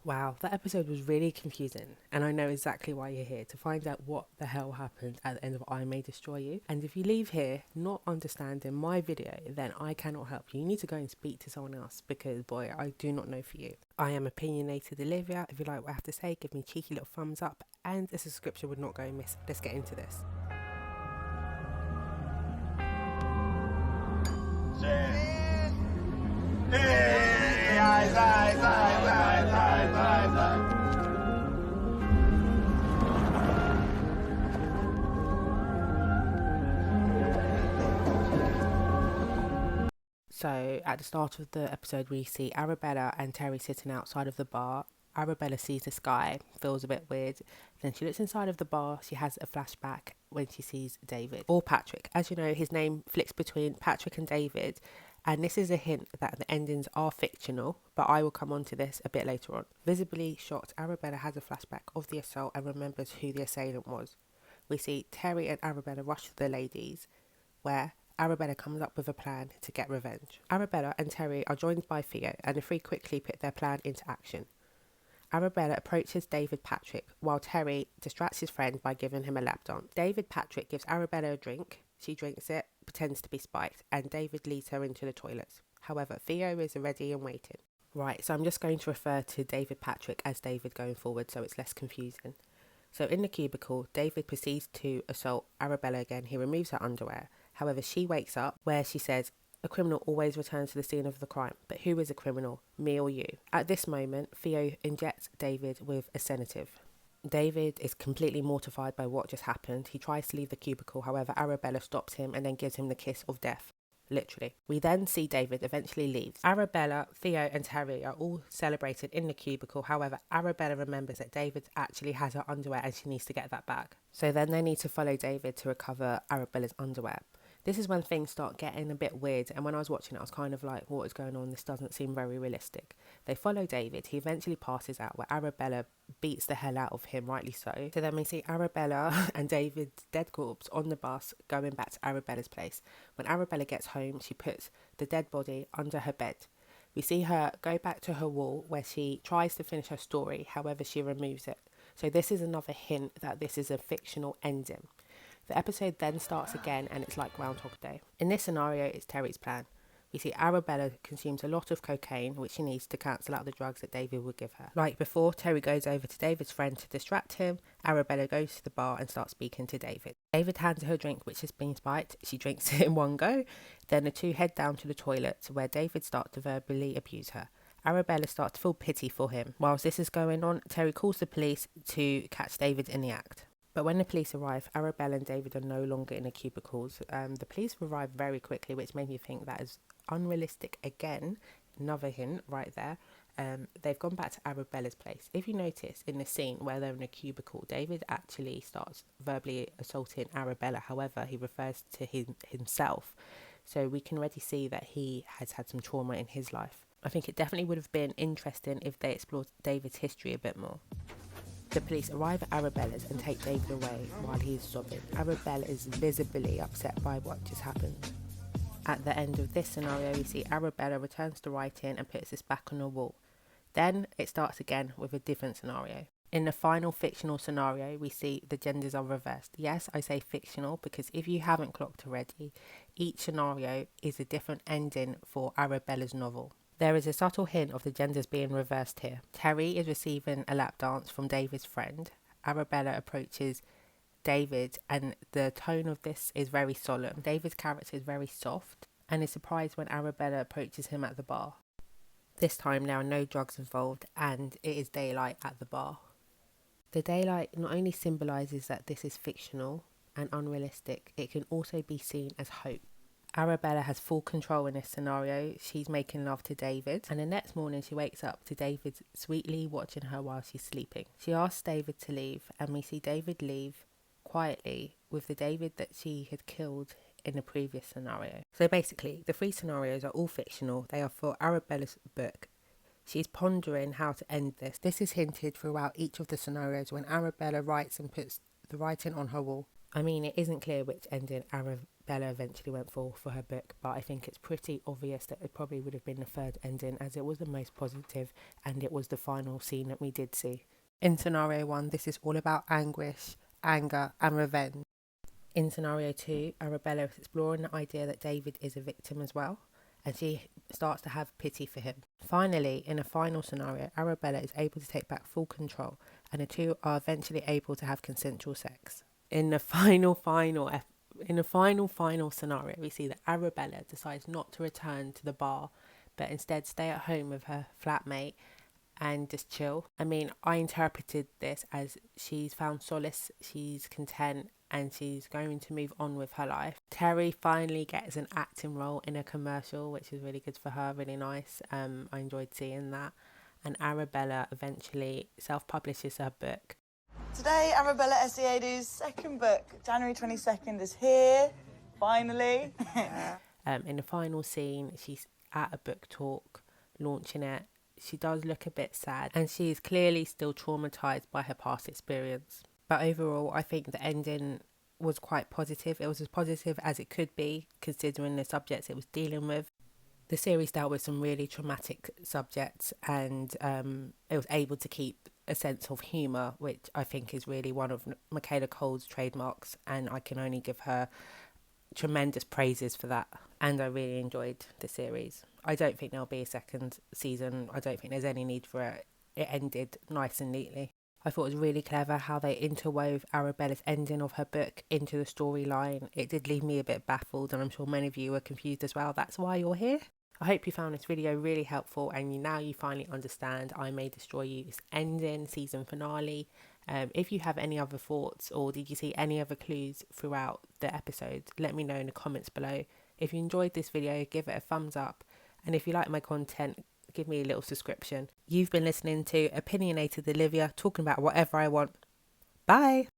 Wow, that episode was really confusing, and I know exactly why you're here to find out what the hell happened at the end of I May Destroy You. And if you leave here not understanding my video, then I cannot help you. You need to go and speak to someone else because, boy, I do not know for you. I am opinionated Olivia. If you like what I have to say, give me a cheeky little thumbs up, and a subscription would not go amiss. Let's get into this. So at the start of the episode, we see Arabella and Terry sitting outside of the bar. Arabella sees the sky, feels a bit weird. Then she looks inside of the bar. She has a flashback when she sees David, or Patrick. As you know, his name flicks between Patrick and David. And this is a hint that the endings are fictional, but I will come on to this a bit later on. Visibly shocked, Arabella has a flashback of the assault and remembers who the assailant was. We see Terry and Arabella rush to the ladies, where Arabella comes up with a plan to get revenge. Arabella and Terry are joined by Theo, and the three quickly put their plan into action. Arabella approaches David Patrick, while Terry distracts his friend by giving him a lap dance. David Patrick gives Arabella a drink. She drinks it, pretends to be spiked, and David leads her into the toilets. However, Theo is ready and waiting. Right, so I'm just going to refer to David Patrick as David going forward so it's less confusing. So in the cubicle, David proceeds to assault Arabella again. He removes her underwear. However, she wakes up where she says, "A criminal always returns to the scene of the crime, but who is a criminal, me or you?" At this moment, Theo injects David with a sedative. David is completely mortified by what just happened. He tries to leave the cubicle, however, Arabella stops him and then gives him the kiss of death. Literally. We then see David eventually leaves. Arabella, Theo and Terry are all celebrated in the cubicle. However, Arabella remembers that David actually has her underwear and she needs to get that back. So then they need to follow David to recover Arabella's underwear. This is when things start getting a bit weird, and when I was watching it I was kind of like, what is going on? This doesn't seem very realistic. They follow David. He eventually passes out where Arabella beats the hell out of him, rightly so. So then we see Arabella and David's dead corpse on the bus going back to Arabella's place. When Arabella gets home, she puts the dead body under her bed. We see her go back to her wall where she tries to finish her story, however she removes it. So this is another hint that this is a fictional ending. The episode then starts again and it's like Groundhog Day. In this scenario, it's Terry's plan. We see Arabella consumes a lot of cocaine, which she needs to cancel out the drugs that David would give her. Like before, Terry goes over to David's friend to distract him. Arabella goes to the bar and starts speaking to David. David hands her a drink which has been spiked. She drinks it in one go. Then the two head down to the toilet where David starts to verbally abuse her. Arabella starts to feel pity for him. Whilst this is going on, Terry calls the police to catch David in the act. But when the police arrive, Arabella and David are no longer in the cubicles. The police arrive very quickly, which made me think that is unrealistic again. Another hint right there. They've gone back to Arabella's place. If you notice in the scene where they're in a cubicle, David actually starts verbally assaulting Arabella. However, he refers to himself. So we can already see that he has had some trauma in his life. I think it definitely would have been interesting if they explored David's history a bit more. The police arrive at Arabella's and take David away while he is sobbing. Arabella is visibly upset by what just happened. At the end of this scenario, we see Arabella returns to writing and puts this back on the wall. Then it starts again with a different scenario. In the final fictional scenario, we see the genders are reversed. Yes, I say fictional because if you haven't clocked already, each scenario is a different ending for Arabella's novel. There is a subtle hint of the genders being reversed here. Terry is receiving a lap dance from David's friend. Arabella approaches David and the tone of this is very solemn. David's character is very soft and is surprised when Arabella approaches him at the bar. This time there are no drugs involved and it is daylight at the bar. The daylight not only symbolises that this is fictional and unrealistic, it can also be seen as hope. Arabella has full control in this scenario. She's making love to David, and the next morning she wakes up to David sweetly watching her while she's sleeping. She asks David to leave, and we see David leave quietly with the David that she had killed in the previous scenario. So basically, the three scenarios are all fictional. They are for Arabella's book. She's pondering how to end this. This is hinted throughout each of the scenarios when Arabella writes and puts the writing on her wall. I mean, it isn't clear which ending Arabella Bella eventually went for her book, but I think it's pretty obvious that it probably would have been the third ending, as it was the most positive and it was the final scene that we did see. In scenario 1, this is all about anguish, anger and revenge. In scenario 2, Arabella is exploring the idea that David is a victim as well, and she starts to have pity for him. Finally, in a final scenario, Arabella is able to take back full control, and the two are eventually able to have consensual sex. In the final scenario, we see that Arabella decides not to return to the bar, but instead stay at home with her flatmate and just chill. I mean, I interpreted this as she's found solace, she's content, and she's going to move on with her life. Terry finally gets an acting role in a commercial, which is really good for her, really nice. I enjoyed seeing that. And Arabella eventually self-publishes her book. Today, Arabella Essiedu's second book, January 22nd, is here, finally. In the final scene, she's at a book talk, launching it. She does look a bit sad, and she is clearly still traumatised by her past experience. But overall, I think the ending was quite positive. It was as positive as it could be, considering the subjects it was dealing with. The series dealt with some really traumatic subjects, and it was able to keep a sense of humour, which I think is really one of Michaela Coel's trademarks, and I can only give her tremendous praises for that. And I really enjoyed the series. I don't think there'll be a second season. I don't think there's any need for it. It ended nice and neatly. I thought it was really clever how they interwove Arabella's ending of her book into the storyline. It did leave me a bit baffled, and I'm sure many of you were confused as well. That's why you're here. I hope you found this video really helpful, and now you finally understand I May Destroy You's ending, season finale. If you have any other thoughts, or did you see any other clues throughout the episodes, let me know in the comments below. If you enjoyed this video, give it a thumbs up, and if you like my content, give me a little subscription. You've been listening to Opinionated Olivia, talking about whatever I want. Bye!